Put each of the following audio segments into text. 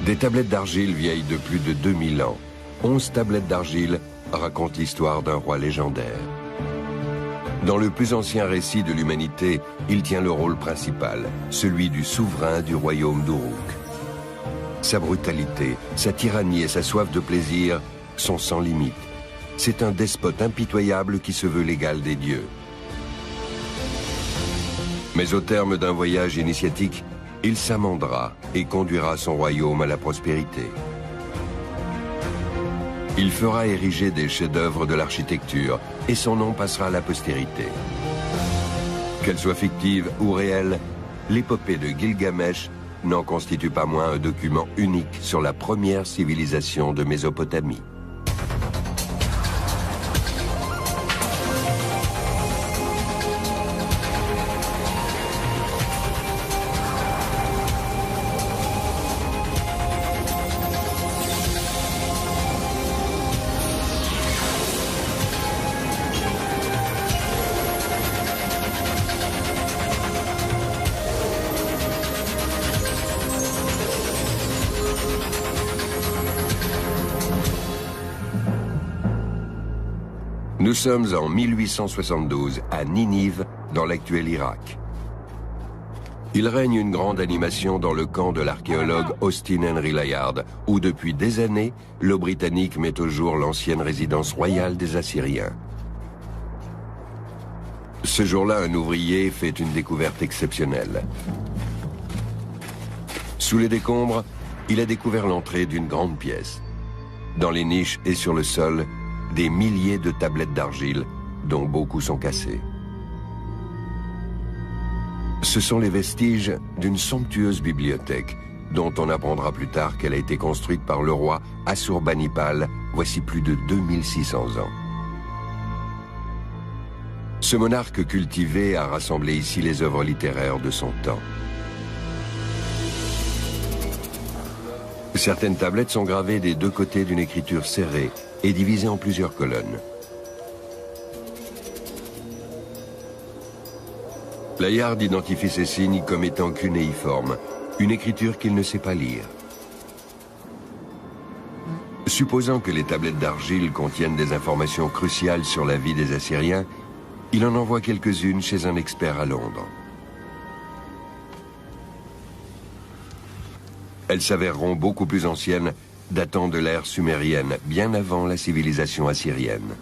Des tablettes d'argile vieilles de plus de 2000 ans. 11 tablettes d'argile racontent l'histoire d'un roi légendaire. Dans le plus ancien récit de l'humanité, il tient le rôle principal, celui du souverain du royaume d'Uruk. Sa brutalité, sa tyrannie et sa soif de plaisir sont sans limite. C'est un despote impitoyable qui se veut l'égal des dieux. Mais au terme d'un voyage initiatique, il s'amendera et conduira son royaume à la prospérité. Il fera ériger des chefs-d'œuvre de l'architecture et son nom passera à la postérité. Qu'elle soit fictive ou réelle, l'épopée de Gilgamesh n'en constitue pas moins un document unique sur la première civilisation de Mésopotamie. Nous sommes en 1872 à Ninive, dans l'actuel Irak. Il règne une grande animation dans le camp de l'archéologue Austin Henry Layard, où depuis des années, le Britannique met au jour l'ancienne résidence royale des Assyriens. Ce jour-là, un ouvrier fait une découverte exceptionnelle. Sous les décombres, il a découvert l'entrée d'une grande pièce. Dans les niches et sur le sol, des milliers de tablettes d'argile, dont beaucoup sont cassées. Ce sont les vestiges d'une somptueuse bibliothèque, dont on apprendra plus tard qu'elle a été construite par le roi Assurbanipal, voici plus de 2600 ans. Ce monarque cultivé a rassemblé ici les œuvres littéraires de son temps. Certaines tablettes sont gravées des deux côtés d'une écriture serrée et divisée en plusieurs colonnes. Layard identifie ces signes comme étant cunéiformes, une écriture qu'il ne sait pas lire. Supposant que les tablettes d'argile contiennent des informations cruciales sur la vie des Assyriens, il en envoie quelques-unes chez un expert à Londres. Elles s'avéreront beaucoup plus anciennes, datant de l'ère sumérienne, bien avant la civilisation assyrienne.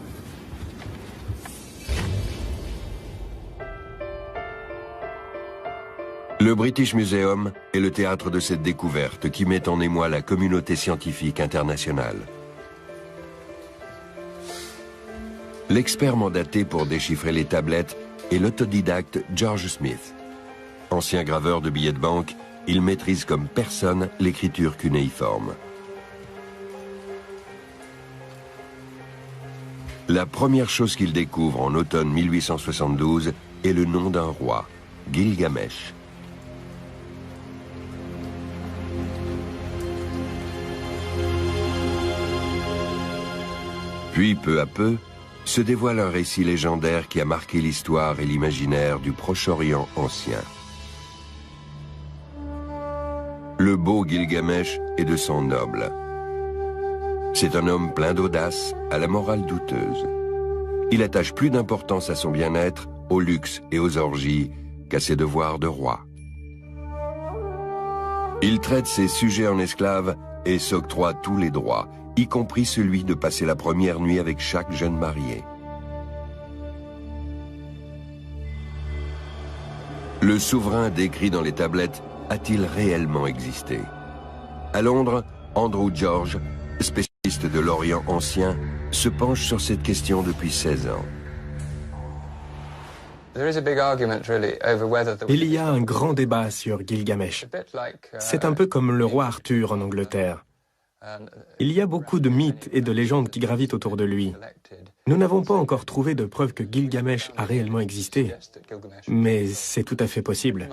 Le British Museum est le théâtre de cette découverte qui met en émoi la communauté scientifique internationale. L'expert mandaté pour déchiffrer les tablettes est l'autodidacte George Smith. Ancien graveur de billets de banque, il maîtrise comme personne l'écriture cunéiforme. La première chose qu'il découvre en automne 1872 est le nom d'un roi, Gilgamesh. Puis, peu à peu, se dévoile un récit légendaire qui a marqué l'histoire et l'imaginaire du Proche-Orient ancien. Le beau Gilgamesh est de sang noble. C'est un homme plein d'audace, à la morale douteuse. Il attache plus d'importance à son bien-être, au luxe et aux orgies qu'à ses devoirs de roi. Il traite ses sujets en esclaves et s'octroie tous les droits, y compris celui de passer la première nuit avec chaque jeune marié. Le souverain décrit dans les tablettes a-t-il réellement existé? À Londres, Andrew George, spécialiste de l'Orient ancien, se penche sur cette question depuis 16 ans. Il y a un grand débat sur Gilgamesh. C'est un peu comme le roi Arthur en Angleterre. Il y a beaucoup de mythes et de légendes qui gravitent autour de lui. Nous n'avons pas encore trouvé de preuve que Gilgamesh a réellement existé, mais c'est tout à fait possible.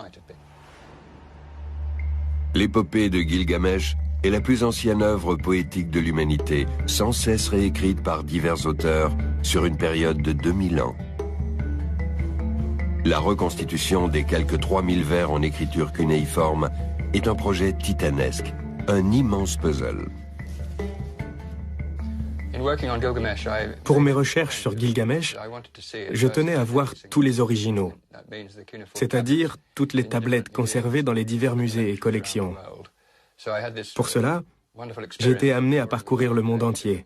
L'épopée de Gilgamesh est la plus ancienne œuvre poétique de l'humanité, sans cesse réécrite par divers auteurs sur une période de 2000 ans. La reconstitution des quelques 3000 vers en écriture cunéiforme est un projet titanesque, un immense puzzle. Pour mes recherches sur Gilgamesh, je tenais à voir tous les originaux, c'est-à-dire toutes les tablettes conservées dans les divers musées et collections. Pour cela, j'ai été amené à parcourir le monde entier.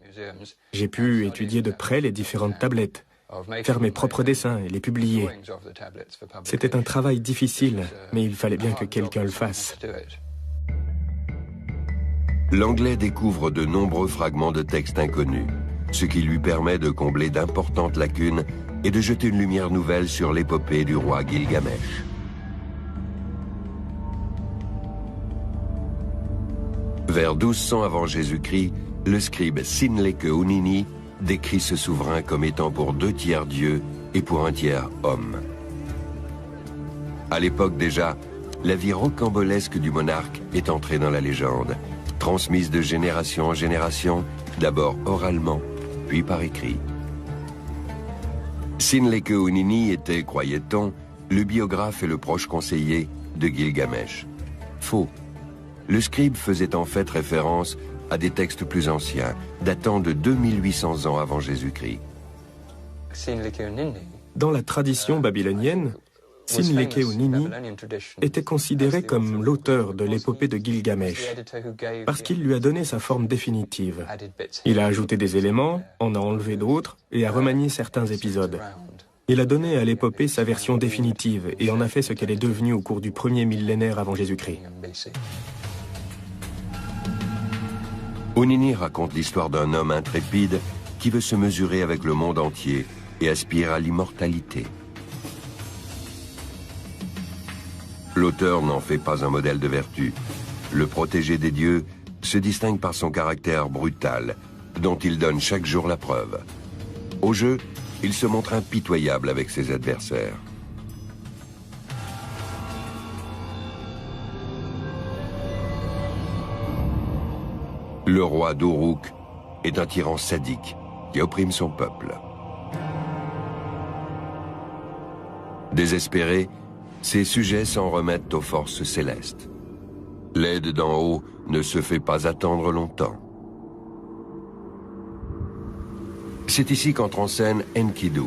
J'ai pu étudier de près les différentes tablettes, faire mes propres dessins et les publier. C'était un travail difficile, mais il fallait bien que quelqu'un le fasse. L'Anglais découvre de nombreux fragments de textes inconnus, ce qui lui permet de combler d'importantes lacunes et de jeter une lumière nouvelle sur l'épopée du roi Gilgamesh. Vers 1200 avant Jésus-Christ, le scribe Sinleke-Unini décrit ce souverain comme étant pour 2 tiers Dieu et pour 1 tiers homme. À l'époque déjà, la vie rocambolesque du monarque est entrée dans la légende, transmise de génération en génération, d'abord oralement, puis par écrit. Sinleke-Unini était, croyait-on, le biographe et le proche conseiller de Gilgamesh. Faux. Le scribe faisait en fait référence à des textes plus anciens, datant de 2800 ans avant Jésus-Christ. Dans la tradition babylonienne, Sinleke-Unini était considéré comme l'auteur de l'épopée de Gilgamesh, parce qu'il lui a donné sa forme définitive. Il a ajouté des éléments, en a enlevé d'autres et a remanié certains épisodes. Il a donné à l'épopée sa version définitive et en a fait ce qu'elle est devenue au cours du premier millénaire avant Jésus-Christ. Unini raconte l'histoire d'un homme intrépide qui veut se mesurer avec le monde entier et aspire à l'immortalité. L'auteur n'en fait pas un modèle de vertu. Le protégé des dieux se distingue par son caractère brutal, dont il donne chaque jour la preuve. Au jeu, il se montre impitoyable avec ses adversaires. Le roi d'Uruk est un tyran sadique qui opprime son peuple. Désespérés, ses sujets s'en remettent aux forces célestes. L'aide d'en haut ne se fait pas attendre longtemps. C'est ici qu'entre en scène Enkidu,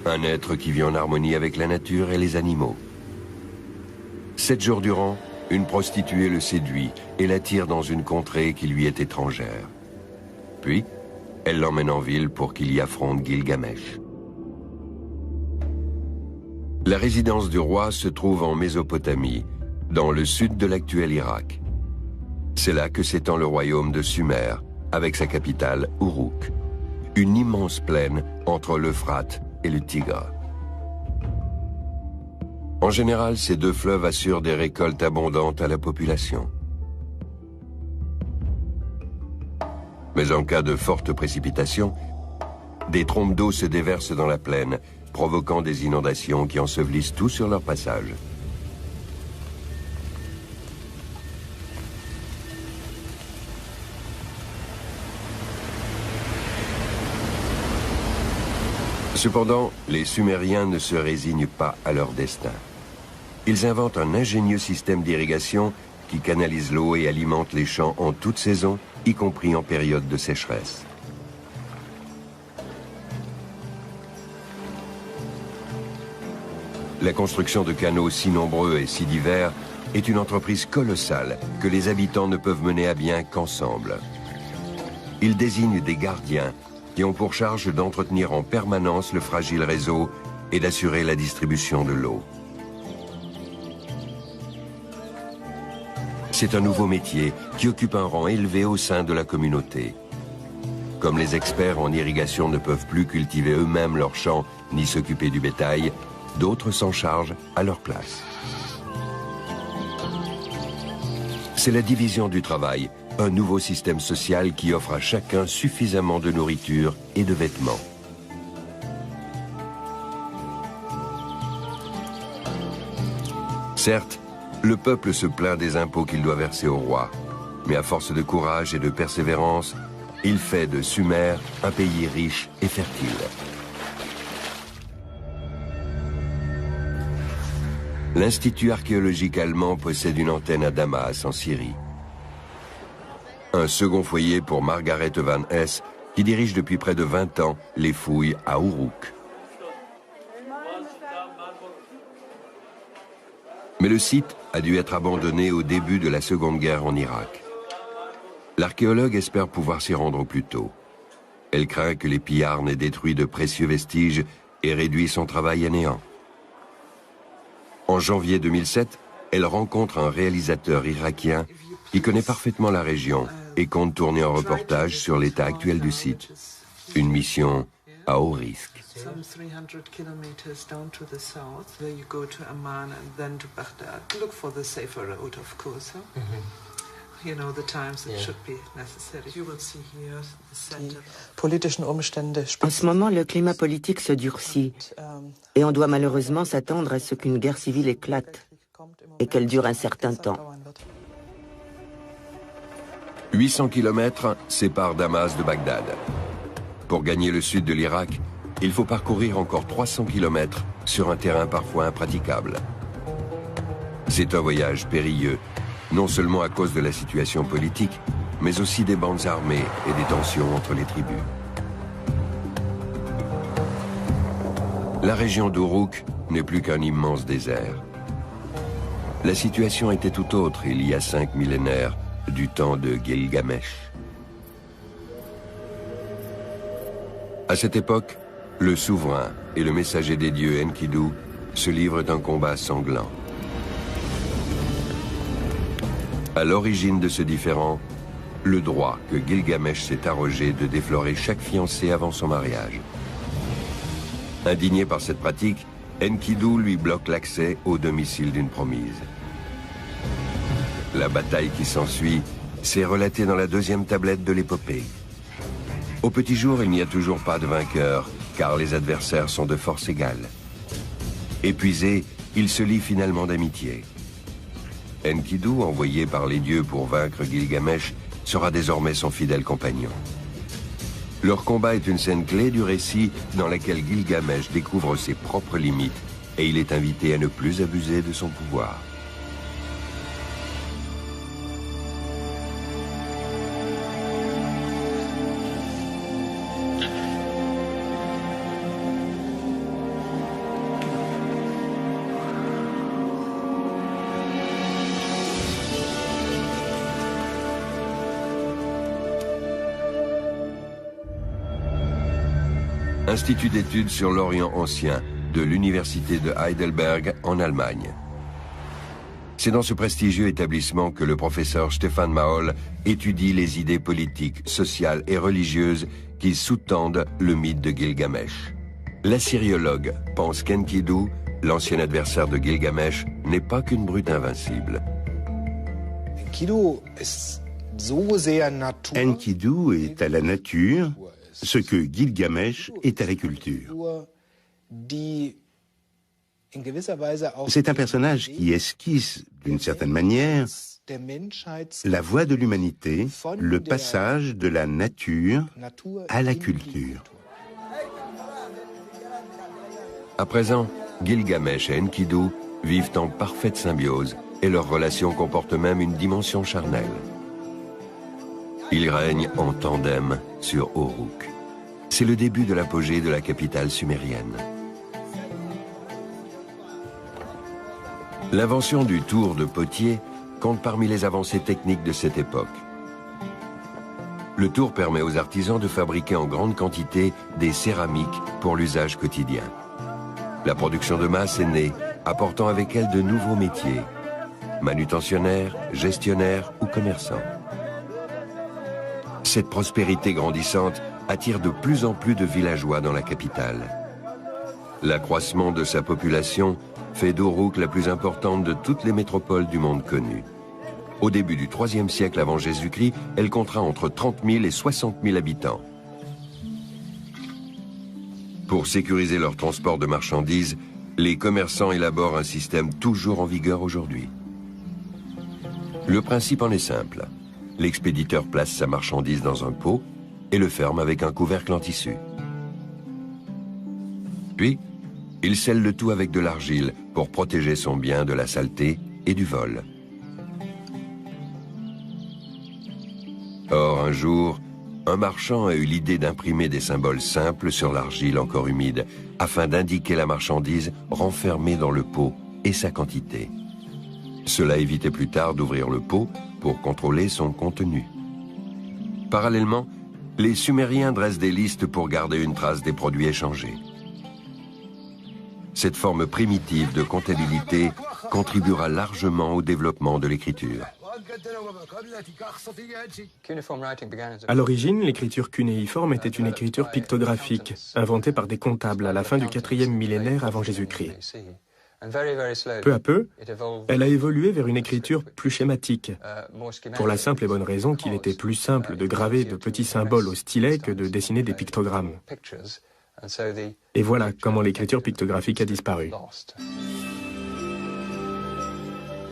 un être qui vit en harmonie avec la nature et les animaux. 7 jours durant, une prostituée le séduit et l'attire dans une contrée qui lui est étrangère. Puis, elle l'emmène en ville pour qu'il y affronte Gilgamesh. La résidence du roi se trouve en Mésopotamie, dans le sud de l'actuel Irak. C'est là que s'étend le royaume de Sumer, avec sa capitale, Uruk, une immense plaine entre l'Euphrate et le Tigre. En général, ces 2 fleuves assurent des récoltes abondantes à la population. Mais en cas de fortes précipitations, des trompes d'eau se déversent dans la plaine, provoquant des inondations qui ensevelissent tout sur leur passage. Cependant, les Sumériens ne se résignent pas à leur destin. Ils inventent un ingénieux système d'irrigation qui canalise l'eau et alimente les champs en toute saison, y compris en période de sécheresse. La construction de canaux si nombreux et si divers est une entreprise colossale que les habitants ne peuvent mener à bien qu'ensemble. Ils désignent des gardiens qui ont pour charge d'entretenir en permanence le fragile réseau et d'assurer la distribution de l'eau. C'est un nouveau métier qui occupe un rang élevé au sein de la communauté. Comme les experts en irrigation ne peuvent plus cultiver eux-mêmes leurs champs ni s'occuper du bétail, d'autres s'en chargent à leur place. C'est la division du travail, un nouveau système social qui offre à chacun suffisamment de nourriture et de vêtements. Certes, le peuple se plaint des impôts qu'il doit verser au roi, mais à force de courage et de persévérance, il fait de Sumer un pays riche et fertile. l'Institut archéologique allemand possède une antenne à Damas, en Syrie. Un second foyer pour Margaret Van Hess, qui dirige depuis près de 20 ans les fouilles à Uruk. Mais le site a dû être abandonné au début de la Seconde Guerre en Irak. L'archéologue espère pouvoir s'y rendre au plus tôt. Elle craint que les pillards n'aient détruit de précieux vestiges et réduit son travail à néant. En janvier 2007, elle rencontre un réalisateur irakien qui connaît parfaitement la région et compte tourner un reportage sur l'état actuel du site. Une mission à haut risque. En ce moment, le climat politique se durcit et on doit malheureusement s'attendre à ce qu'une guerre civile éclate et qu'elle dure un certain temps. 800 km séparent Damas de Bagdad. Pour gagner le sud de l'Irak, il faut parcourir encore 300 km sur un terrain parfois impraticable. C'est un voyage périlleux, non seulement à cause de la situation politique, mais aussi des bandes armées et des tensions entre les tribus. La région d'Uruk n'est plus qu'un immense désert. La situation était tout autre il y a 5 millénaires, du temps de Gilgamesh. À cette époque, le souverain et le messager des dieux Enkidu se livrent un combat sanglant. À l'origine de ce différend, le droit que Gilgamesh s'est arrogé de déflorer chaque fiancée avant son mariage. Indigné par cette pratique, Enkidu lui bloque l'accès au domicile d'une promise. La bataille qui s'ensuit s'est relatée dans la 2e tablette de l'épopée. Au petit jour, il n'y a toujours pas de vainqueur, car les adversaires sont de force égale. Épuisé, il se lie finalement d'amitié. Enkidu, envoyé par les dieux pour vaincre Gilgamesh, sera désormais son fidèle compagnon. Leur combat est une scène clé du récit dans laquelle Gilgamesh découvre ses propres limites et il est invité à ne plus abuser de son pouvoir. Institut d'études sur l'Orient ancien de l'Université de Heidelberg en Allemagne. C'est dans ce prestigieux établissement que le professeur Stefan Maol étudie les idées politiques, sociales et religieuses qui sous-tendent le mythe de Gilgamesh. L'assyriologue pense qu'Enkidu, l'ancien adversaire de Gilgamesh, n'est pas qu'une brute invincible. Enkidu est à la nature ce que Gilgamesh est à la culture. C'est un personnage qui esquisse, d'une certaine manière, la voie de l'humanité, le passage de la nature à la culture. À présent, Gilgamesh et Enkidu vivent en parfaite symbiose et leur relation comporte même une dimension charnelle. Ils règnent en tandem sur Uruk. C'est le début de l'apogée de la capitale sumérienne. L'invention du tour de potier compte parmi les avancées techniques de cette époque. Le tour permet aux artisans de fabriquer en grande quantité des céramiques pour l'usage quotidien. La production de masse est née, apportant avec elle de nouveaux métiers, manutentionnaires, gestionnaires ou commerçants. Cette prospérité grandissante attire de plus en plus de villageois dans la capitale. L'accroissement de sa population fait d'Uruk la plus importante de toutes les métropoles du monde connu. Au début du IIIe siècle avant Jésus-Christ, elle comptera entre 30 000 et 60 000 habitants. Pour sécuriser leur transport de marchandises, les commerçants élaborent un système toujours en vigueur aujourd'hui. Le principe en est simple. L'expéditeur place sa marchandise dans un pot et le ferme avec un couvercle en tissu. Puis, Il scelle le tout avec de l'argile pour protéger son bien de la saleté et du vol. Or, un jour, un marchand a eu l'idée d'imprimer des symboles simples sur l'argile encore humide afin d'indiquer la marchandise renfermée dans le pot et sa quantité. Cela évitait plus tard d'ouvrir le pot pour contrôler son contenu. Parallèlement, les Sumériens dressent des listes pour garder une trace des produits échangés. Cette forme primitive de comptabilité contribuera largement au développement de l'écriture. À l'origine, l'écriture cunéiforme était une écriture pictographique, inventée par des comptables à la fin du 4e millénaire avant Jésus-Christ. Peu à peu, elle a évolué vers une écriture plus schématique, pour la simple et bonne raison qu'il était plus simple de graver de petits symboles au stylet que de dessiner des pictogrammes. Et voilà comment l'écriture pictographique a disparu.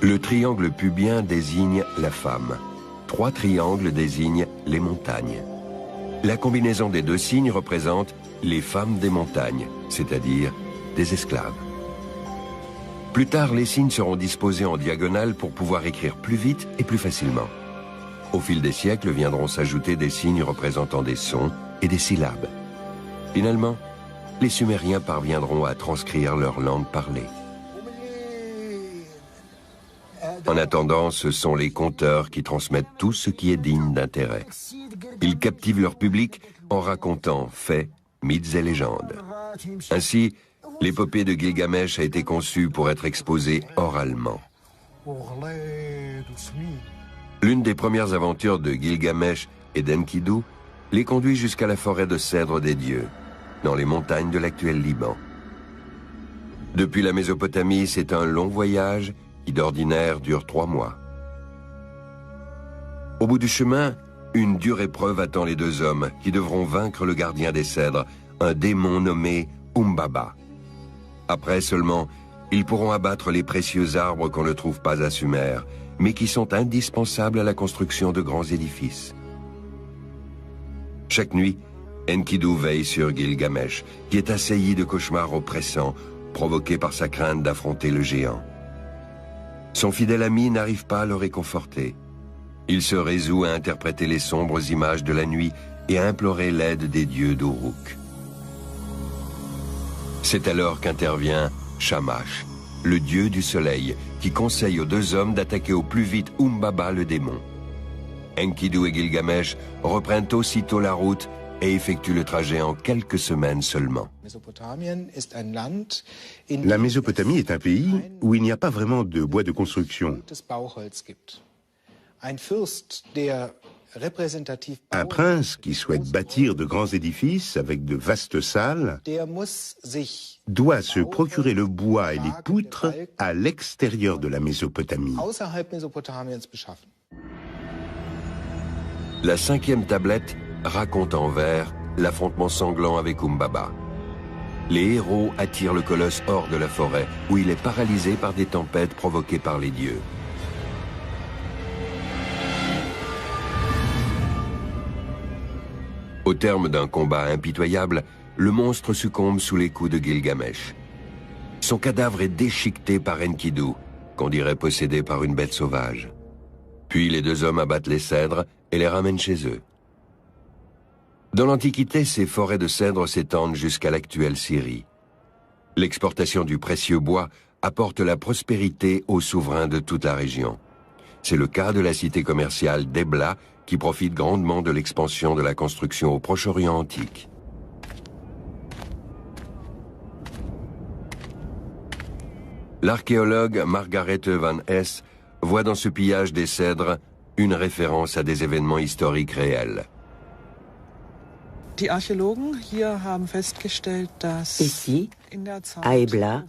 Le triangle pubien désigne la femme. 3 triangles désignent les montagnes. La combinaison des 2 signes représente les femmes des montagnes, c'est-à-dire des esclaves. Plus tard, les signes seront disposés en diagonale pour pouvoir écrire plus vite et plus facilement. Au fil des siècles viendront s'ajouter des signes représentant des sons et des syllabes. Finalement, les Sumériens parviendront à transcrire leur langue parlée. En attendant, ce sont les conteurs qui transmettent tout ce qui est digne d'intérêt. Ils captivent leur public en racontant faits, mythes et légendes. Ainsi, l'épopée de Gilgamesh a été conçue pour être exposée oralement. L'une des premières aventures de Gilgamesh et d'Enkidu les conduit jusqu'à la forêt de cèdres des dieux, dans les montagnes de l'actuel Liban. Depuis la Mésopotamie, c'est un long voyage qui d'ordinaire dure 3 mois. Au bout du chemin, une dure épreuve attend les 2 hommes qui devront vaincre le gardien des cèdres, un démon nommé Umbaba. Après seulement, ils pourront abattre les précieux arbres qu'on ne trouve pas à Sumer, mais qui sont indispensables à la construction de grands édifices. Chaque nuit, Enkidu veille sur Gilgamesh, qui est assailli de cauchemars oppressants, provoqués par sa crainte d'affronter le géant. Son fidèle ami n'arrive pas à le réconforter. Il se résout à interpréter les sombres images de la nuit et à implorer l'aide des dieux d'Uruk. C'est alors qu'intervient Shamash, le dieu du soleil, qui conseille aux 2 hommes d'attaquer au plus vite Umbaba le démon. Enkidu et Gilgamesh reprennent aussitôt la route et effectuent le trajet en quelques semaines seulement. La Mésopotamie est un pays où il n'y a pas vraiment de bois de construction. Un prince qui souhaite bâtir de grands édifices avec de vastes salles doit se procurer le bois et les poutres à l'extérieur de la Mésopotamie. La 5e tablette raconte en vers l'affrontement sanglant avec Umbaba. Les héros attirent le colosse hors de la forêt, où il est paralysé par des tempêtes provoquées par les dieux. Au terme d'un combat impitoyable, le monstre succombe sous les coups de Gilgamesh. Son cadavre est déchiqueté par Enkidu, qu'on dirait possédé par une bête sauvage. Puis les 2 hommes abattent les cèdres et les ramènent chez eux. Dans l'Antiquité, ces forêts de cèdres s'étendent jusqu'à l'actuelle Syrie. L'exportation du précieux bois apporte la prospérité aux souverains de toute la région. C'est le cas de la cité commerciale d'Ebla, qui profite grandement de l'expansion de la construction au Proche-Orient antique. L'archéologue Margaret Van Hess voit dans ce pillage des cèdres une référence à des événements historiques réels. Ici, à Ebla,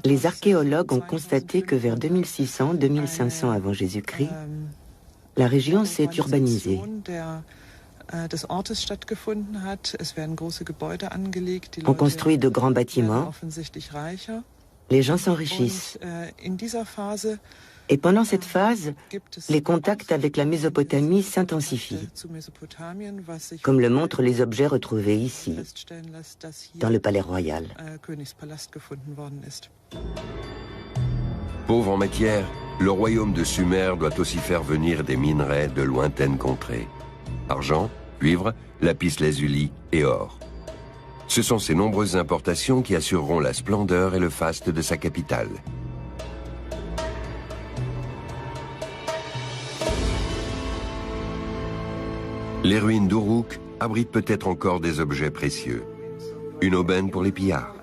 les archéologues ont constaté que vers 2600-2500 avant Jésus-Christ, la région s'est urbanisée. On construit de grands bâtiments, les gens s'enrichissent. Et pendant cette phase, les contacts avec la Mésopotamie s'intensifient, comme le montrent les objets retrouvés ici, dans le palais royal. Pauvre en matière, le royaume de Sumer doit aussi faire venir des minerais de lointaines contrées. Argent, cuivre, lapis-lazuli et or. Ce sont ces nombreuses importations qui assureront la splendeur et le faste de sa capitale. Les ruines d'Uruk abritent peut-être encore des objets précieux. Une aubaine pour les pillards.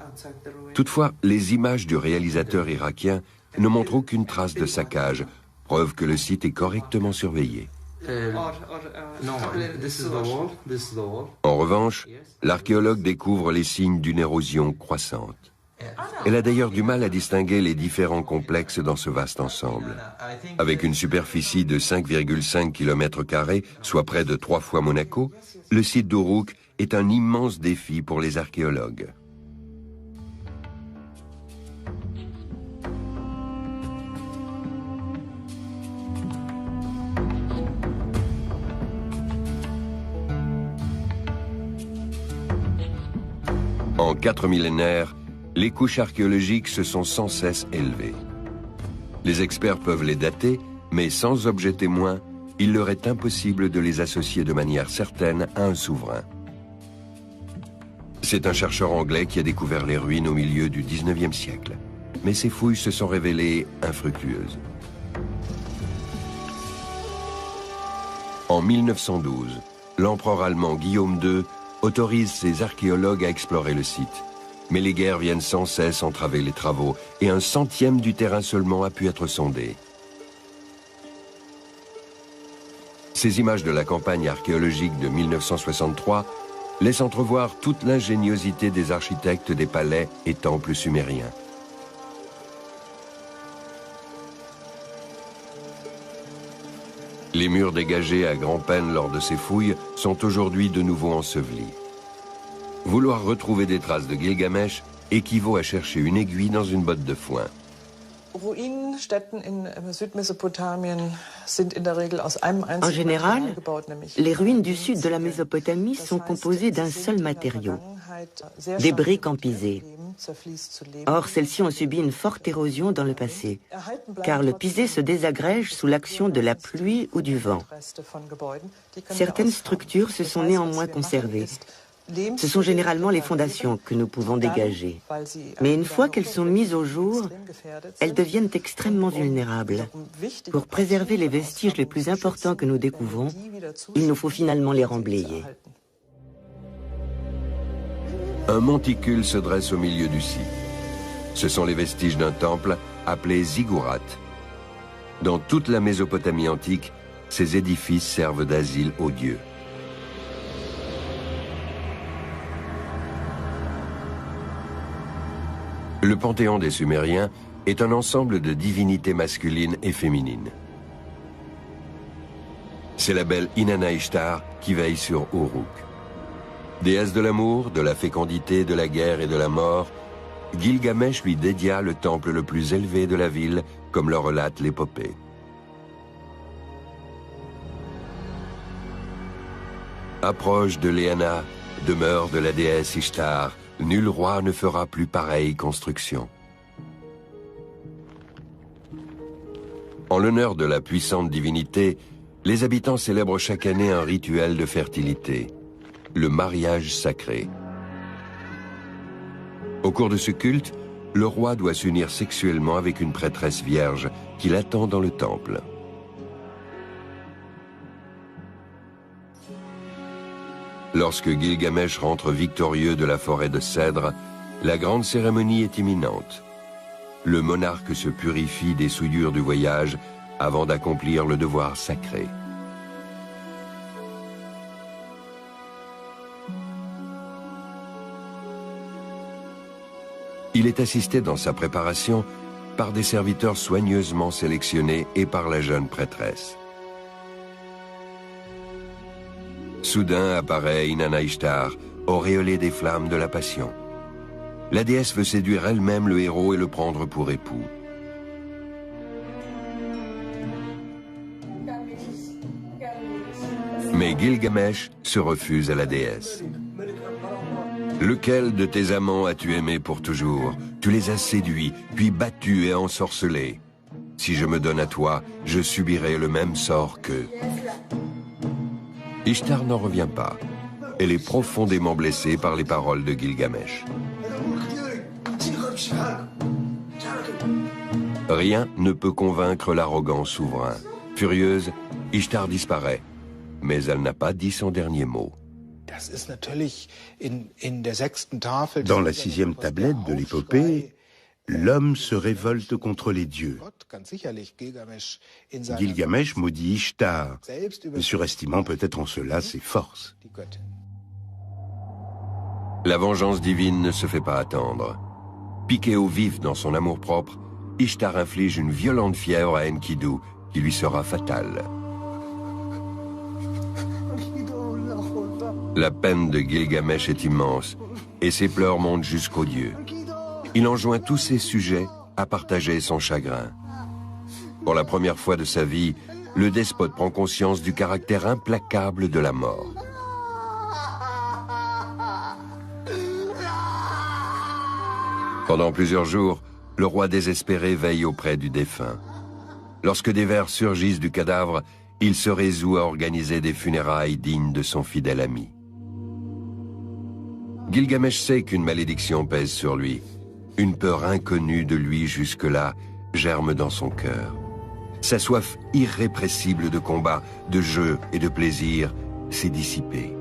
Toutefois, les images du réalisateur irakien ne montrent aucune trace de saccage, preuve que le site est correctement surveillé. En revanche, l'archéologue découvre les signes d'une érosion croissante. Elle a d'ailleurs du mal à distinguer les différents complexes dans ce vaste ensemble. Avec une superficie de 5,5 km², soit près de 3 fois Monaco, le site d'Uruk est un immense défi pour les archéologues. En 4 millénaires, les couches archéologiques se sont sans cesse élevées. Les experts peuvent les dater, mais sans objet témoin, il leur est impossible de les associer de manière certaine à un souverain. C'est un chercheur anglais qui a découvert les ruines au milieu du 19e siècle. Mais ces fouilles se sont révélées infructueuses. En 1912, l'empereur allemand Guillaume II autorise ses archéologues à explorer le site. Mais les guerres viennent sans cesse entraver les travaux et 1/100 du terrain seulement a pu être sondé. Ces images de la campagne archéologique de 1963 laissent entrevoir toute l'ingéniosité des architectes des palais et temples sumériens. Les murs dégagés à grand-peine lors de ces fouilles sont aujourd'hui de nouveau ensevelis. Vouloir retrouver des traces de Gilgamesh équivaut à chercher une aiguille dans une botte de foin. En général, les ruines du sud de la Mésopotamie sont composées d'un seul matériau, des briques empisées. Or, celles-ci ont subi une forte érosion dans le passé, car le pisé se désagrège sous l'action de la pluie ou du vent. Certaines structures se sont néanmoins conservées. Ce sont généralement les fondations que nous pouvons dégager. Mais une fois qu'elles sont mises au jour, elles deviennent extrêmement vulnérables. Pour préserver les vestiges les plus importants que nous découvrons, il nous faut finalement les remblayer. Un monticule se dresse au milieu du site. Ce sont les vestiges d'un temple appelé ziggurat. Dans toute la Mésopotamie antique, ces édifices servent d'asile aux dieux. Le panthéon des Sumériens est un ensemble de divinités masculines et féminines. C'est la belle Inanna Ishtar qui veille sur Uruk. Déesse de l'amour, de la fécondité, de la guerre et de la mort, Gilgamesh lui dédia le temple le plus élevé de la ville, comme le relate l'épopée. Approche de Léana, demeure de la déesse Ishtar, nul roi ne fera plus pareille construction. En l'honneur de la puissante divinité, les habitants célèbrent chaque année un rituel de fertilité, le mariage sacré. Au cours de ce culte, le roi doit s'unir sexuellement avec une prêtresse vierge qui l'attend dans le temple. Lorsque Gilgamesh rentre victorieux de la forêt de cèdres, la grande cérémonie est imminente. Le monarque se purifie des souillures du voyage avant d'accomplir le devoir sacré. Il est assisté dans sa préparation par des serviteurs soigneusement sélectionnés et par la jeune prêtresse. Soudain apparaît Inanna Ishtar, auréolée des flammes de la passion. La déesse veut séduire elle-même le héros et le prendre pour époux. et Gilgamesh se refuse à la déesse. Lequel de tes amants as-tu aimé pour toujours? Tu les as séduits, puis battus et ensorcelés. Si je me donne à toi, je subirai le même sort qu'eux. Ishtar n'en revient pas. Elle est profondément blessée par les paroles de Gilgamesh. Rien ne peut convaincre l'arrogant souverain. Furieuse, Ishtar disparaît, mais elle n'a pas dit son dernier mot. Dans la 6e tablette de l'épopée, l'homme se révolte contre les dieux. Gilgamesh maudit Ishtar, surestimant peut-être en cela ses forces. La vengeance divine ne se fait pas attendre. Piqué au vif dans son amour-propre, Ishtar inflige une violente fièvre à Enkidu qui lui sera fatale. La peine de Gilgamesh est immense et ses pleurs montent jusqu'aux dieux. Il enjoint tous ses sujets à partager son chagrin. Pour la première fois de sa vie, le despote prend conscience du caractère implacable de la mort. Pendant plusieurs jours, le roi désespéré veille auprès du défunt. Lorsque des vers surgissent du cadavre, il se résout à organiser des funérailles dignes de son fidèle ami. Gilgamesh sait qu'une malédiction pèse sur lui. Une peur inconnue de lui jusque-là germe dans son cœur. Sa soif irrépressible de combat, de jeu et de plaisir s'est dissipée.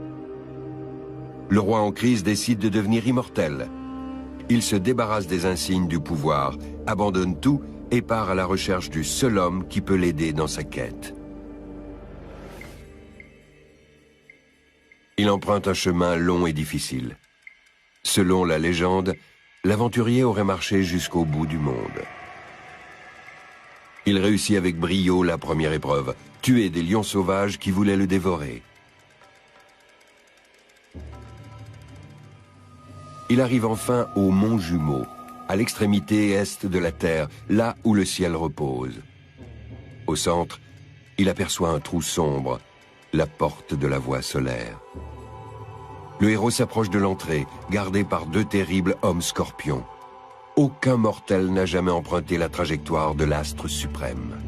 Le roi en crise décide de devenir immortel. Il se débarrasse des insignes du pouvoir, abandonne tout et part à la recherche du seul homme qui peut l'aider dans sa quête. Il emprunte un chemin long et difficile. Selon la légende, l'aventurier aurait marché jusqu'au bout du monde. Il réussit avec brio la première épreuve, tuer des lions sauvages qui voulaient le dévorer. Il arrive enfin au mont Jumeau, à l'extrémité est de la Terre, là où le ciel repose. Au centre, il aperçoit un trou sombre, la porte de la voie solaire. Le héros s'approche de l'entrée, gardé par 2 terribles hommes scorpions. Aucun mortel n'a jamais emprunté la trajectoire de l'astre suprême.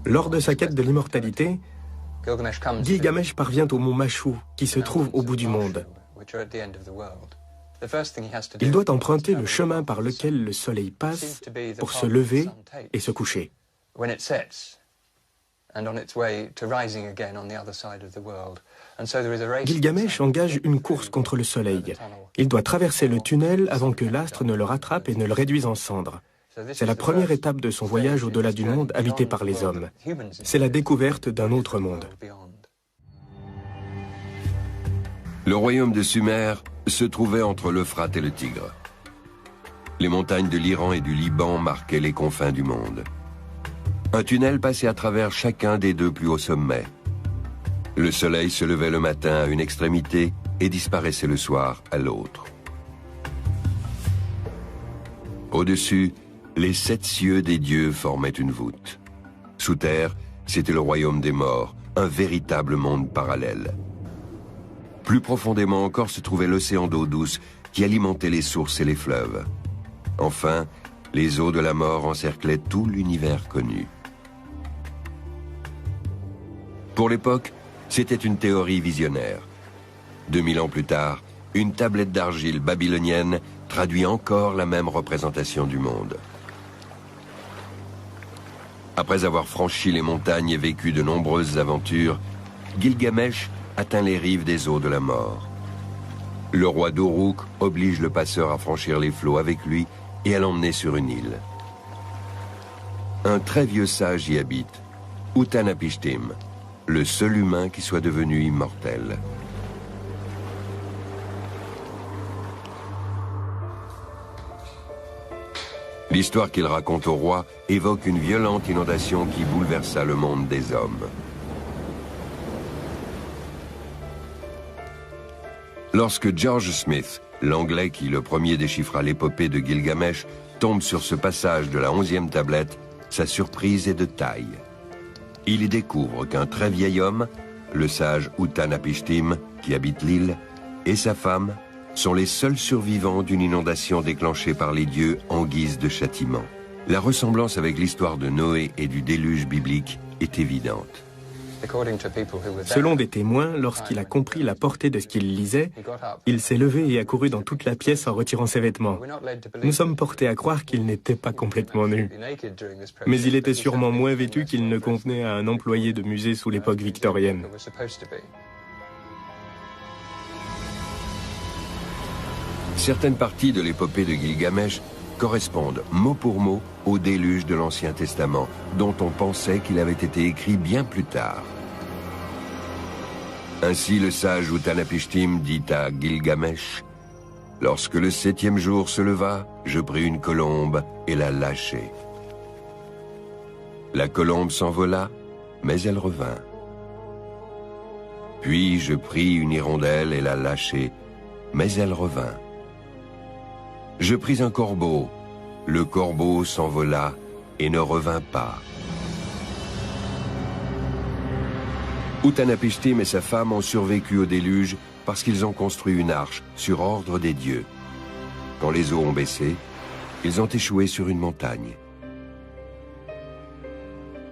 Lors de sa quête de l'immortalité, Gilgamesh parvient au mont Machu, qui se trouve au bout du monde. Il doit emprunter le chemin par lequel le soleil passe pour se lever et se coucher. Gilgamesh engage une course contre le soleil. Il doit traverser le tunnel avant que l'astre ne le rattrape et ne le réduise en cendres. C'est la première étape de son voyage au-delà du monde habité par les hommes. C'est la découverte d'un autre monde. Le royaume de Sumer se trouvait entre l'Euphrate et le Tigre. Les montagnes de l'Iran et du Liban marquaient les confins du monde. Un tunnel passait à travers chacun des 2 plus hauts sommets. Le soleil se levait le matin à une extrémité et disparaissait le soir à l'autre. Au-dessus, les 7 cieux des dieux formaient une voûte. Sous terre, c'était le royaume des morts, un véritable monde parallèle. Plus profondément encore se trouvait l'océan d'eau douce qui alimentait les sources et les fleuves. Enfin, les eaux de la mort encerclaient tout l'univers connu. Pour l'époque, c'était une théorie visionnaire. 2000 ans plus tard, une tablette d'argile babylonienne traduit encore la même représentation du monde. Après avoir franchi les montagnes et vécu de nombreuses aventures, Gilgamesh atteint les rives des eaux de la mort. Le roi d'Uruk oblige le passeur à franchir les flots avec lui et à l'emmener sur une île. Un très vieux sage y habite, Utanapishtim, le seul humain qui soit devenu immortel. L'histoire qu'il raconte au roi évoque une violente inondation qui bouleversa le monde des hommes. Lorsque George Smith, l'Anglais qui le premier déchiffra l'épopée de Gilgamesh, tombe sur ce passage de la 11e tablette, sa surprise est de taille. Il y découvre qu'un très vieil homme, le sage Utnapishtim, qui habite l'île, et sa femme sont les seuls survivants d'une inondation déclenchée par les dieux en guise de châtiment. La ressemblance avec l'histoire de Noé et du déluge biblique est évidente. Selon des témoins, lorsqu'il a compris la portée de ce qu'il lisait, il s'est levé et a couru dans toute la pièce en retirant ses vêtements. Nous sommes portés à croire qu'il n'était pas complètement nu. Mais il était sûrement moins vêtu qu'il ne convenait à un employé de musée sous l'époque victorienne. Certaines parties de l'épopée de Gilgamesh correspondent mot pour mot au déluge de l'Ancien Testament, dont on pensait qu'il avait été écrit bien plus tard. Ainsi le sage Utnapishtim dit à Gilgamesh: « Lorsque le 7e jour se leva, je pris une colombe et la lâchai. La colombe s'envola, mais elle revint. Puis je pris une hirondelle et la lâchai, mais elle revint. Je pris un corbeau, le corbeau s'envola et ne revint pas. » Utnapishtim et sa femme ont survécu au déluge parce qu'ils ont construit une arche sur ordre des dieux. Quand les eaux ont baissé, ils ont échoué sur une montagne.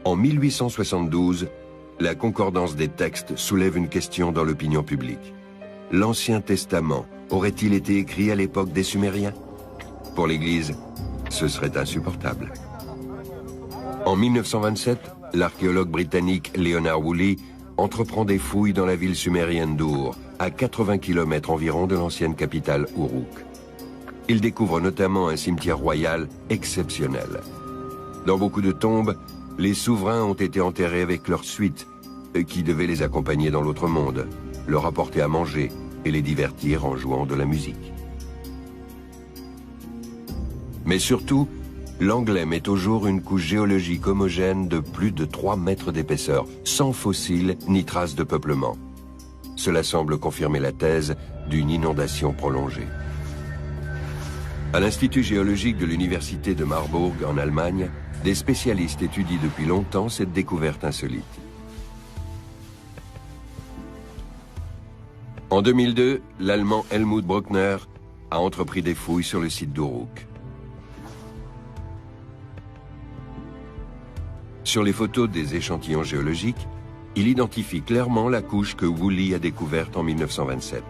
En 1872, la concordance des textes soulève une question dans l'opinion publique. L'Ancien Testament aurait-il été écrit à l'époque des Sumériens? Pour l'Église, ce serait insupportable. En 1927, l'archéologue britannique Leonard Woolley entreprend des fouilles dans la ville sumérienne d'Ur, à 80 km environ de l'ancienne capitale Uruk. Il découvre notamment un cimetière royal exceptionnel. Dans beaucoup de tombes, les souverains ont été enterrés avec leurs suites, qui devaient les accompagner dans l'autre monde, leur apporter à manger et les divertir en jouant de la musique. Mais surtout, l'Anglais met au jour une couche géologique homogène de plus de 3 mètres d'épaisseur, sans fossiles ni traces de peuplement. Cela semble confirmer la thèse d'une inondation prolongée. À l'Institut géologique de l'Université de Marburg, en Allemagne, des spécialistes étudient depuis longtemps cette découverte insolite. En 2002, l'Allemand Helmut Bruckner a entrepris des fouilles sur le site d'Uruk. Sur les photos des échantillons géologiques, il identifie clairement la couche que Woolley a découverte en 1927.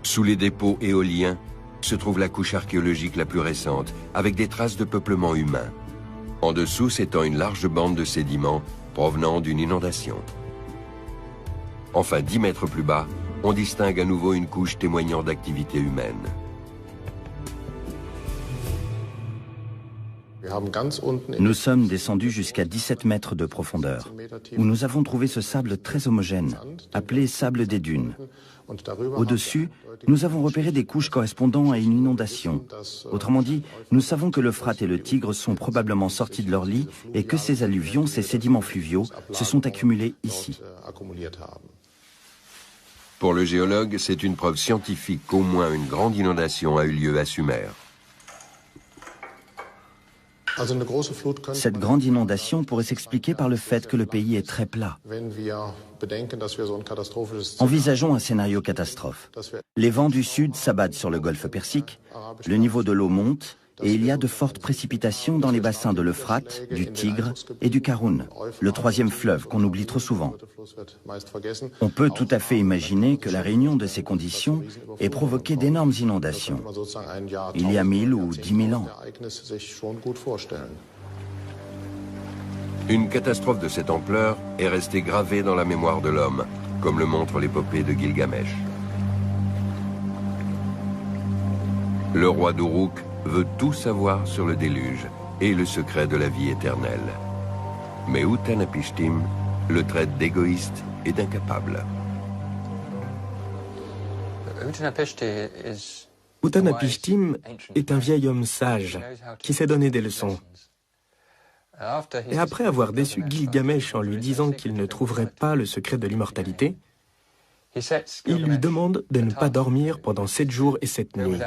Sous les dépôts éoliens se trouve la couche archéologique la plus récente, avec des traces de peuplement humain. En dessous s'étend une large bande de sédiments provenant d'une inondation. Enfin, 10 mètres plus bas, on distingue à nouveau une couche témoignant d'activité humaine. Nous sommes descendus jusqu'à 17 mètres de profondeur, où nous avons trouvé ce sable très homogène, appelé sable des dunes. Au-dessus, nous avons repéré des couches correspondant à une inondation. Autrement dit, nous savons que l'Euphrate et le Tigre sont probablement sortis de leur lit et que ces alluvions, ces sédiments fluviaux, se sont accumulés ici. Pour le géologue, c'est une preuve scientifique qu'au moins une grande inondation a eu lieu à Sumer. Cette grande inondation pourrait s'expliquer par le fait que le pays est très plat. Envisageons un scénario catastrophe. Les vents du sud s'abattent sur le golfe Persique, le niveau de l'eau monte et il y a de fortes précipitations dans les bassins de l'Euphrate, du Tigre et du Karun, le troisième fleuve qu'on oublie trop souvent. On peut tout à fait imaginer que la réunion de ces conditions ait provoqué d'énormes inondations, il y a 1000 ou 10 000 ans. Une catastrophe de cette ampleur est restée gravée dans la mémoire de l'homme, comme le montre l'épopée de Gilgamesh. Le roi d'Uruk veut tout savoir sur le déluge et le secret de la vie éternelle. Mais Utnapishtim le traite d'égoïste et d'incapable. Utnapishtim est un vieil homme sage qui sait donner des leçons. Et après avoir déçu Gilgamesh en lui disant qu'il ne trouverait pas le secret de l'immortalité, Il lui demande de ne pas dormir pendant 7 jours et 7 nuits.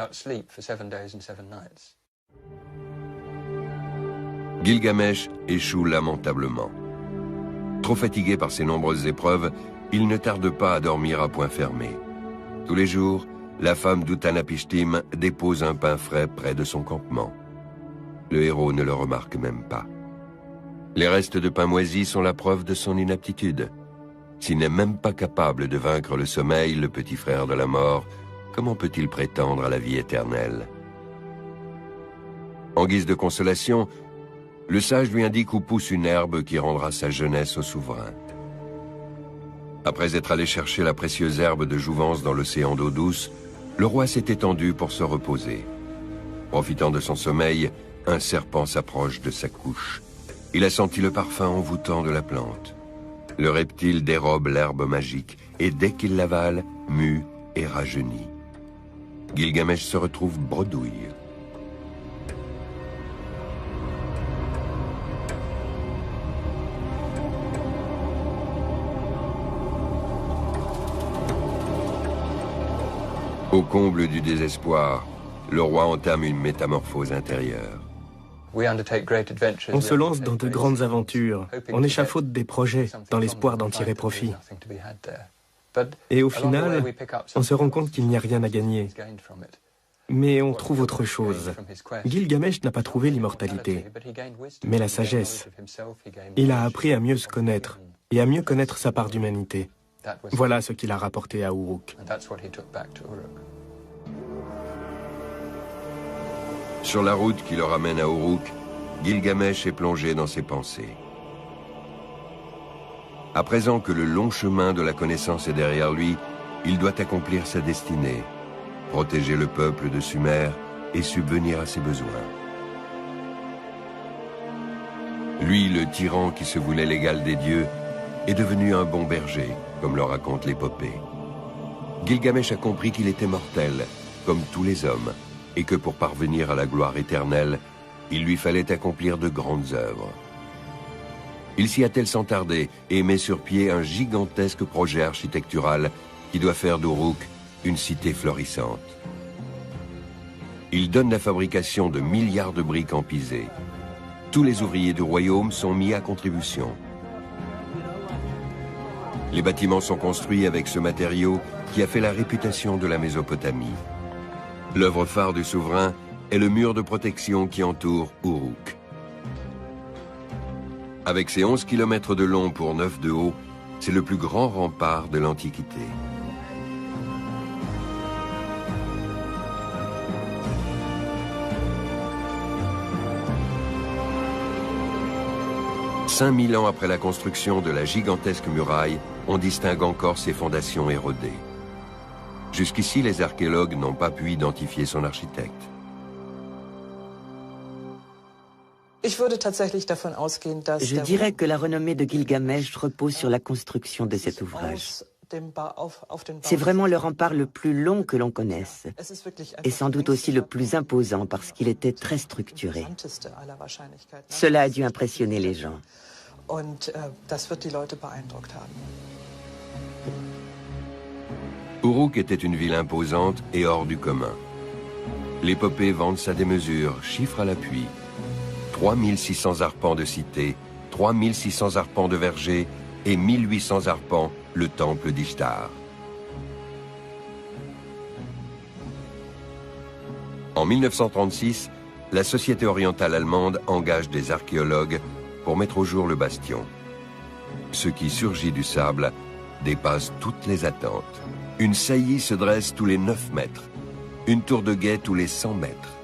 Gilgamesh échoue lamentablement. Trop fatigué par ses nombreuses épreuves, il ne tarde pas à dormir à point fermé. Tous les jours, la femme d'Utnapishtim dépose un pain frais près de son campement. Le héros ne le remarque même pas. Les restes de pain moisi sont la preuve de son inaptitude. S'il n'est même pas capable de vaincre le sommeil, le petit frère de la mort, comment peut-il prétendre à la vie éternelle? En guise de consolation, le sage lui indique où pousse une herbe qui rendra sa jeunesse au souverain. Après être allé chercher la précieuse herbe de jouvence dans l'océan d'eau douce, le roi s'est étendu pour se reposer. Profitant de son sommeil, un serpent s'approche de sa couche. Il a senti le parfum envoûtant de la plante. Le reptile dérobe l'herbe magique et dès qu'il l'avale, mue et rajeunit. Gilgamesh se retrouve bredouille. Au comble du désespoir, le roi entame une métamorphose intérieure. On se lance dans de grandes aventures, on échafaude des projets dans l'espoir d'en tirer profit. Et au final, on se rend compte qu'il n'y a rien à gagner. Mais on trouve autre chose. Gilgamesh n'a pas trouvé l'immortalité, mais la sagesse. Il a appris à mieux se connaître et à mieux connaître sa part d'humanité. Voilà ce qu'il a rapporté à Uruk. Sur la route qui le ramène à Uruk, Gilgamesh est plongé dans ses pensées. À présent que le long chemin de la connaissance est derrière lui, il doit accomplir sa destinée, protéger le peuple de Sumer et subvenir à ses besoins. Lui, le tyran qui se voulait l'égal des dieux, est devenu un bon berger, comme le raconte l'épopée. Gilgamesh a compris qu'il était mortel, comme tous les hommes, et que pour parvenir à la gloire éternelle, il lui fallait accomplir de grandes œuvres. Il s'y attelle sans tarder et met sur pied un gigantesque projet architectural qui doit faire d'Uruk une cité florissante. Il donne la fabrication de milliards de briques en pisé. Tous les ouvriers du royaume sont mis à contribution. Les bâtiments sont construits avec ce matériau qui a fait la réputation de la Mésopotamie. L'œuvre phare du souverain est le mur de protection qui entoure Uruk. Avec ses 11 km de long pour 9 de haut, c'est le plus grand rempart de l'Antiquité. « 5000 ans après la construction de la gigantesque muraille, on distingue encore ses fondations érodées. Jusqu'ici, les archéologues n'ont pas pu identifier son architecte. Je dirais que la renommée de Gilgamesh repose sur la construction de cet ouvrage. C'est vraiment le rempart le plus long que l'on connaisse, et sans doute aussi le plus imposant parce qu'il était très structuré. Cela a dû impressionner les gens. Uruk était une ville imposante et hors du commun. L'épopée vante sa démesure, chiffre à l'appui. 3600 arpents de cité, 3600 arpents de verger et 1800 arpents le temple d'Ishtar. En 1936, la Société orientale allemande engage des archéologues pour mettre au jour le bastion. Ce qui surgit du sable dépasse toutes les attentes. Une saillie se dresse tous les 9 mètres, une tour de guet tous les 100 mètres.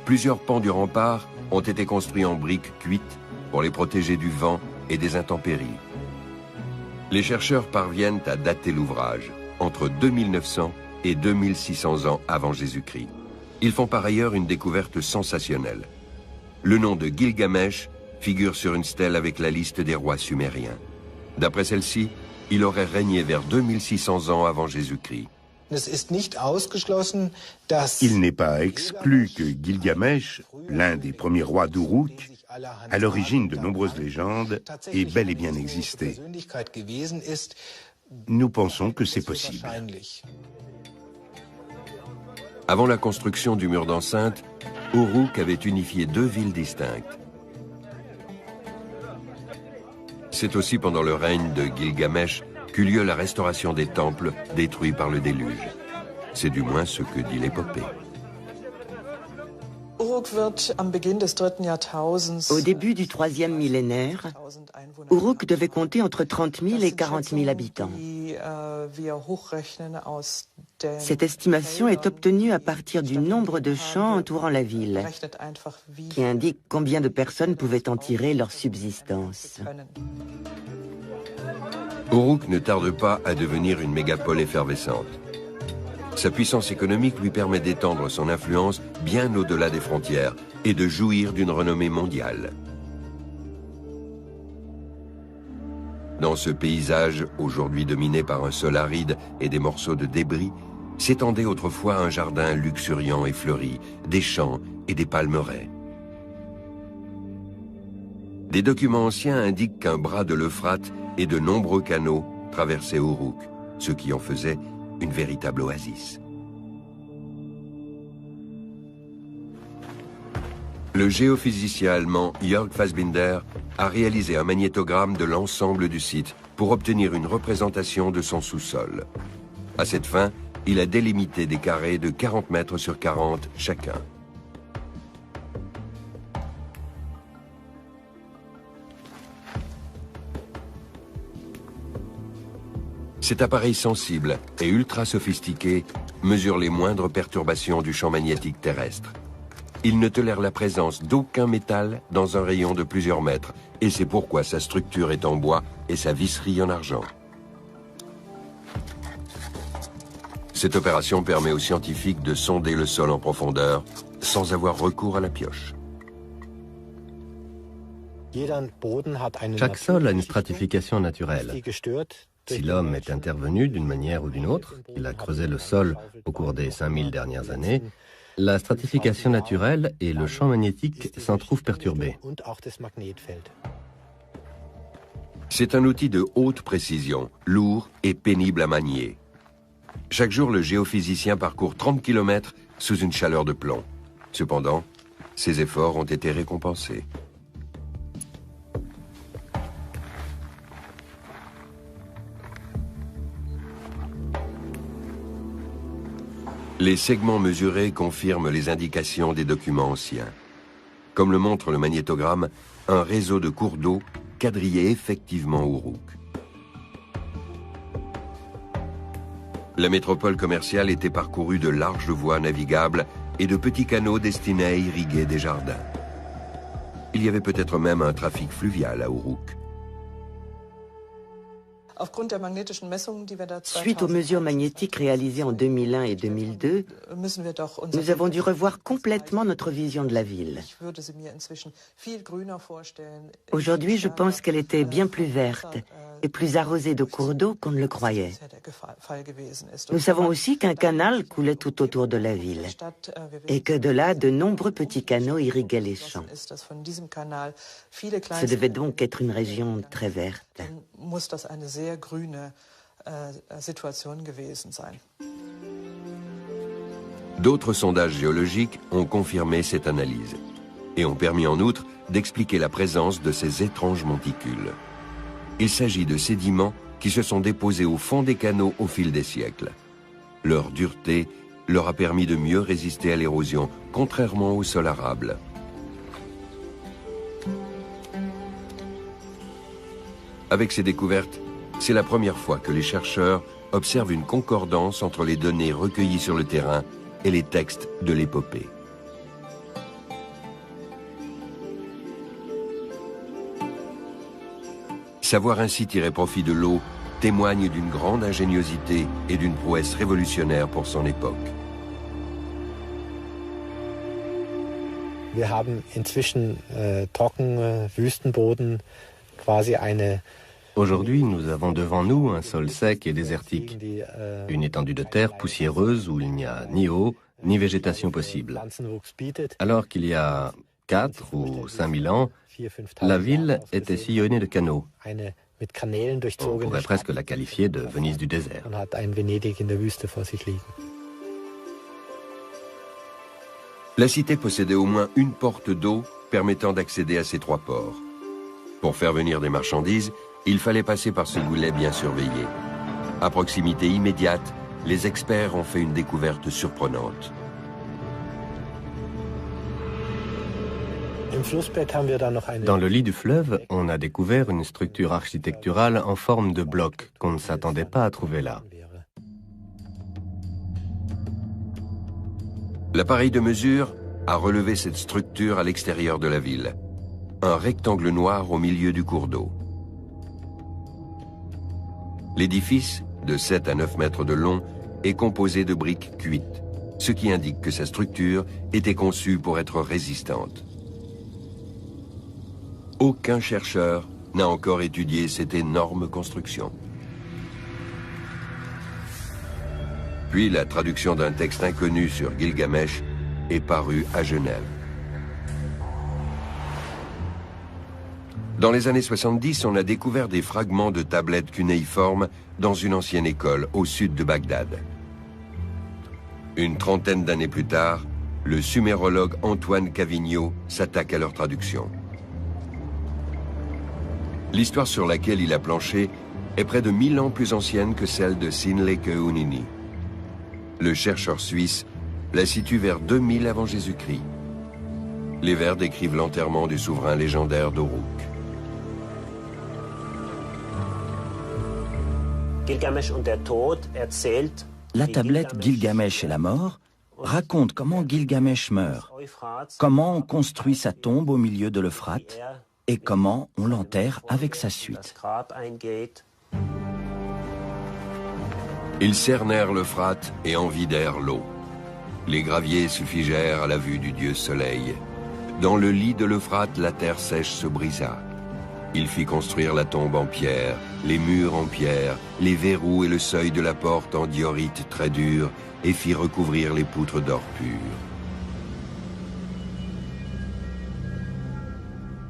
Plusieurs pans du rempart ont été construits en briques cuites pour les protéger du vent et des intempéries. Les chercheurs parviennent à dater l'ouvrage entre 2900 et 2600 ans avant Jésus-Christ. Ils font par ailleurs une découverte sensationnelle. Le nom de Gilgamesh figure sur une stèle avec la liste des rois sumériens. D'après celle-ci, il aurait régné vers 2600 ans avant Jésus-Christ. Il n'est pas exclu que Gilgamesh, l'un des premiers rois d'Uruk, à l'origine de nombreuses légendes, ait bel et bien existé. nous pensons que c'est possible. Avant la construction du mur d'enceinte, Uruk avait unifié 2 villes distinctes. C'est aussi pendant le règne de Gilgamesh qu'eut lieu la restauration des temples détruits par le déluge. C'est du moins ce que dit l'épopée. Au début du 3e millénaire, Uruk devait compter entre 30 000 et 40 000 habitants. Cette estimation est obtenue à partir du nombre de champs entourant la ville, qui indique combien de personnes pouvaient en tirer leur subsistance. Uruk ne tarde pas à devenir une mégapole effervescente. Sa puissance économique lui permet d'étendre son influence bien au-delà des frontières et de jouir d'une renommée mondiale. Dans ce paysage, aujourd'hui dominé par un sol aride et des morceaux de débris, s'étendait autrefois un jardin luxuriant et fleuri, des champs et des palmeraies. Des documents anciens indiquent qu'un bras de l'Euphrate et de nombreux canaux traversaient Uruk, ce qui en faisait une véritable oasis. Le géophysicien allemand Jörg Fassbinder a réalisé un magnétogramme de l'ensemble du site pour obtenir une représentation de son sous-sol. À cette fin, il a délimité des carrés de 40 mètres sur 40 chacun. Cet appareil sensible et ultra sophistiqué mesure les moindres perturbations du champ magnétique terrestre. Il ne tolère la présence d'aucun métal dans un rayon de plusieurs mètres, et c'est pourquoi sa structure est en bois et sa visserie en argent. Cette opération permet aux scientifiques de sonder le sol en profondeur sans avoir recours à la pioche. Chaque sol a une stratification naturelle. Si l'homme est intervenu d'une manière ou d'une autre, il a creusé le sol au cours des 5000 dernières années, la stratification naturelle et le champ magnétique s'en trouvent perturbés. C'est un outil de haute précision, lourd et pénible à manier. Chaque jour, le géophysicien parcourt 30 km sous une chaleur de plomb. Cependant, ses efforts ont été récompensés. Les segments mesurés confirment les indications des documents anciens. Comme le montre le magnétogramme, un réseau de cours d'eau quadrillait effectivement Uruk. La métropole commerciale était parcourue de larges voies navigables et de petits canaux destinés à irriguer des jardins. Il y avait peut-être même un trafic fluvial à Uruk. Suite aux mesures magnétiques réalisées en 2001 et 2002, nous avons dû revoir complètement notre vision de la ville. Aujourd'hui, je pense qu'elle était bien plus verte et plus arrosée de cours d'eau qu'on ne le croyait. Nous savons aussi qu'un canal coulait tout autour de la ville et que de là, de nombreux petits canaux irriguaient les champs. Ce devait donc être une région très verte. D'autres sondages géologiques ont confirmé cette analyse et ont permis en outre d'expliquer la présence de ces étranges monticules. Il s'agit de sédiments qui se sont déposés au fond des canaux au fil des siècles. Leur dureté leur a permis de mieux résister à l'érosion, contrairement au sol arable. Avec ces découvertes, c'est la première fois que les chercheurs observent une concordance entre les données recueillies sur le terrain et les textes de l'épopée. Savoir ainsi tirer profit de l'eau témoigne d'une grande ingéniosité et d'une prouesse révolutionnaire pour son époque. Wir haben inzwischen trocken Wüstenboden, quasi eine. Aujourd'hui, nous avons devant nous un sol sec et désertique, une étendue de terre poussiéreuse où il n'y a ni eau ni végétation possible. Alors qu'il y a 4 ou 5 000 ans, la ville était sillonnée de canaux. On pourrait presque la qualifier de Venise du désert. La cité possédait au moins une porte d'eau permettant d'accéder à ces trois ports. Pour faire venir des marchandises, il fallait passer par ce goulet bien surveillé. À proximité immédiate, les experts ont fait une découverte surprenante. Dans le lit du fleuve, on a découvert une structure architecturale en forme de bloc qu'on ne s'attendait pas à trouver là. L'appareil de mesure a relevé cette structure à l'extérieur de la ville. Un rectangle noir au milieu du cours d'eau. L'édifice, de 7 à 9 mètres de long, est composé de briques cuites, ce qui indique que sa structure était conçue pour être résistante. Aucun chercheur n'a encore étudié cette énorme construction. Puis la traduction d'un texte inconnu sur Gilgamesh est parue à Genève. Dans les années 70, on a découvert des fragments de tablettes cunéiformes dans une ancienne école au sud de Bagdad. Une trentaine d'années plus tard, le sumérologue Antoine Cavigno s'attaque à leur traduction. L'histoire sur laquelle il a planché est près de 1000 ans plus ancienne que celle de Sinlekeunini. Le chercheur suisse la situe vers 2000 avant Jésus-Christ. Les vers décrivent l'enterrement du souverain légendaire d'Uruk. La tablette Gilgamesh et la mort raconte comment Gilgamesh meurt, comment on construit sa tombe au milieu de l'Euphrate et comment on l'enterre avec sa suite. Ils cernèrent l'Euphrate et en vidèrent l'eau. Les graviers se figèrent à la vue du dieu soleil. Dans le lit de l'Euphrate, la terre sèche se brisa. Il fit construire la tombe en pierre, les murs en pierre, les verrous et le seuil de la porte en diorite très dur, et fit recouvrir les poutres d'or pur.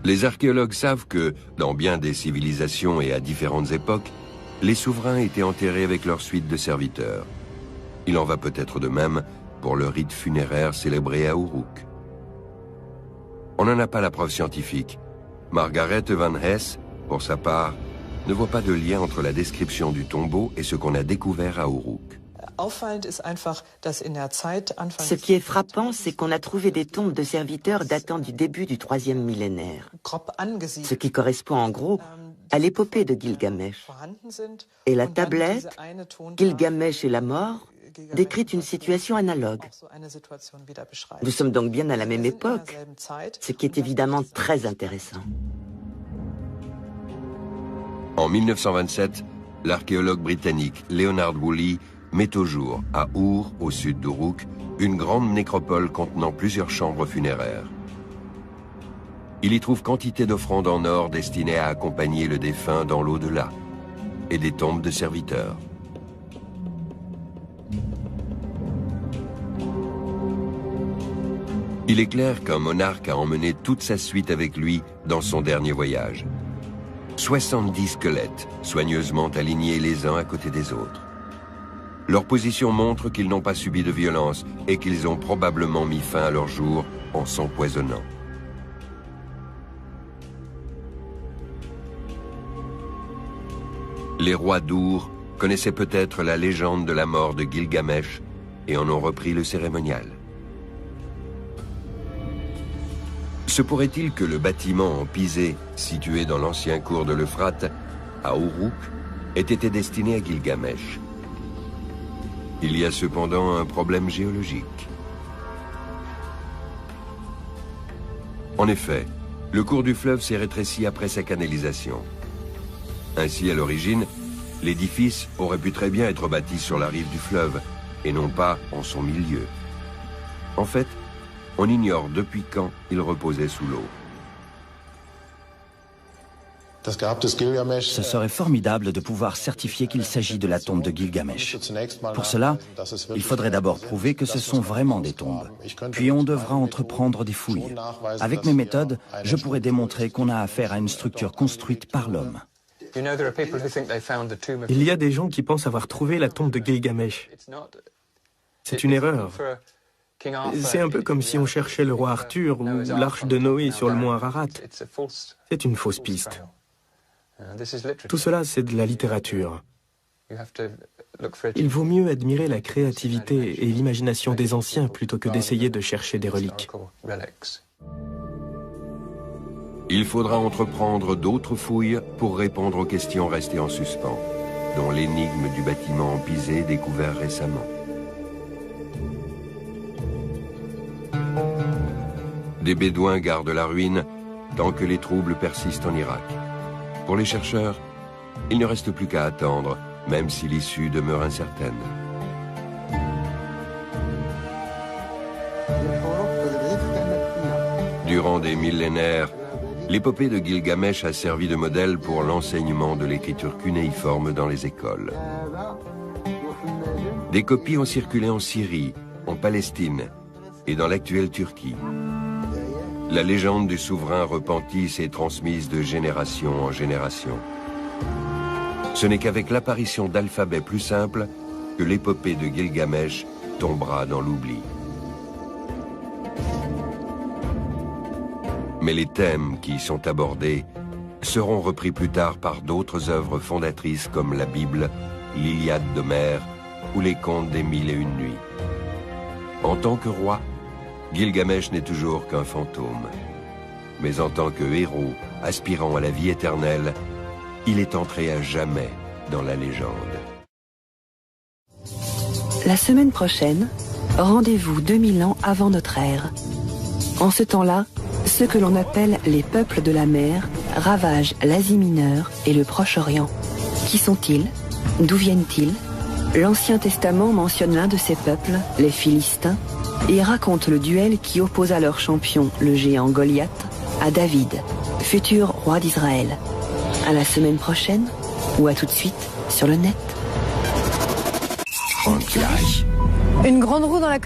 Les archéologues savent que, dans bien des civilisations et à différentes époques, les souverains étaient enterrés avec leur suite de serviteurs. Il en va peut-être de même pour le rite funéraire célébré à Uruk. On n'en a pas la preuve scientifique. Margaret Van Hess, pour sa part, ne voit pas de lien entre la description du tombeau et ce qu'on a découvert à Uruk. Ce qui est frappant, c'est qu'on a trouvé des tombes de serviteurs datant du début du 3e millénaire, ce qui correspond en gros à l'épopée de Gilgamesh. Et la tablette, Gilgamesh et la mort, décrit une situation analogue. Nous sommes donc bien à la même époque, ce qui est évidemment très intéressant. En 1927, l'archéologue britannique Leonard Woolley met au jour, à Our, au sud d'Uruk, une grande nécropole contenant plusieurs chambres funéraires. Il y trouve quantité d'offrandes en or destinées à accompagner le défunt dans l'au-delà, et des tombes de serviteurs. Il est clair qu'un monarque a emmené toute sa suite avec lui dans son dernier voyage. 70 squelettes, soigneusement alignés les uns à côté des autres. Leur position montre qu'ils n'ont pas subi de violence et qu'ils ont probablement mis fin à leur jour en s'empoisonnant. Les rois d'Ur connaissaient peut-être la légende de la mort de Gilgamesh et en ont repris le cérémonial. Se pourrait-il que le bâtiment en pisé, situé dans l'ancien cours de l'Euphrate, à Uruk, ait été destiné à Gilgamesh? Il y a cependant un problème géologique. En effet, le cours du fleuve s'est rétréci après sa canalisation. Ainsi, à l'origine, l'édifice aurait pu très bien être bâti sur la rive du fleuve, et non pas en son milieu. En fait, on ignore depuis quand il reposait sous l'eau. Ce serait formidable de pouvoir certifier qu'il s'agit de la tombe de Gilgamesh. Pour cela, il faudrait d'abord prouver que ce sont vraiment des tombes. Puis on devra entreprendre des fouilles. Avec mes méthodes, je pourrais démontrer qu'on a affaire à une structure construite par l'homme. Il y a des gens qui pensent avoir trouvé la tombe de Gilgamesh. C'est une erreur. C'est un peu comme si on cherchait le roi Arthur ou l'arche de Noé sur le mont Ararat. C'est une fausse piste. Tout cela, c'est de la littérature. Il vaut mieux admirer la créativité et l'imagination des anciens plutôt que d'essayer de chercher des reliques. Il faudra entreprendre d'autres fouilles pour répondre aux questions restées en suspens, dont l'énigme du bâtiment en Pizé découvert récemment. Des Bédouins gardent la ruine tant que les troubles persistent en Irak. Pour les chercheurs, il ne reste plus qu'à attendre, même si l'issue demeure incertaine. Durant des millénaires, l'épopée de Gilgamesh a servi de modèle pour l'enseignement de l'écriture cunéiforme dans les écoles. Des copies ont circulé en Syrie, en Palestine et dans l'actuelle Turquie. La légende du souverain repenti s'est transmise de génération en génération. Ce n'est qu'avec l'apparition d'alphabets plus simples que l'épopée de Gilgamesh tombera dans l'oubli. Mais les thèmes qui y sont abordés seront repris plus tard par d'autres œuvres fondatrices comme la Bible, l'Iliade d'Homère ou les contes des 1001 nuits. En tant que roi, Gilgamesh n'est toujours qu'un fantôme. Mais en tant que héros aspirant à la vie éternelle, il est entré à jamais dans la légende. La semaine prochaine, rendez-vous 2000 ans avant notre ère. En ce temps-là, ceux que l'on appelle les peuples de la mer ravagent l'Asie mineure et le Proche-Orient. Qui sont-ils? D'où viennent-ils? L'Ancien Testament mentionne l'un de ces peuples, les Philistins, et raconte le duel qui opposa leur champion, le géant Goliath, à David, futur roi d'Israël. À la semaine prochaine, ou à tout de suite sur le net. Une grande roue dans la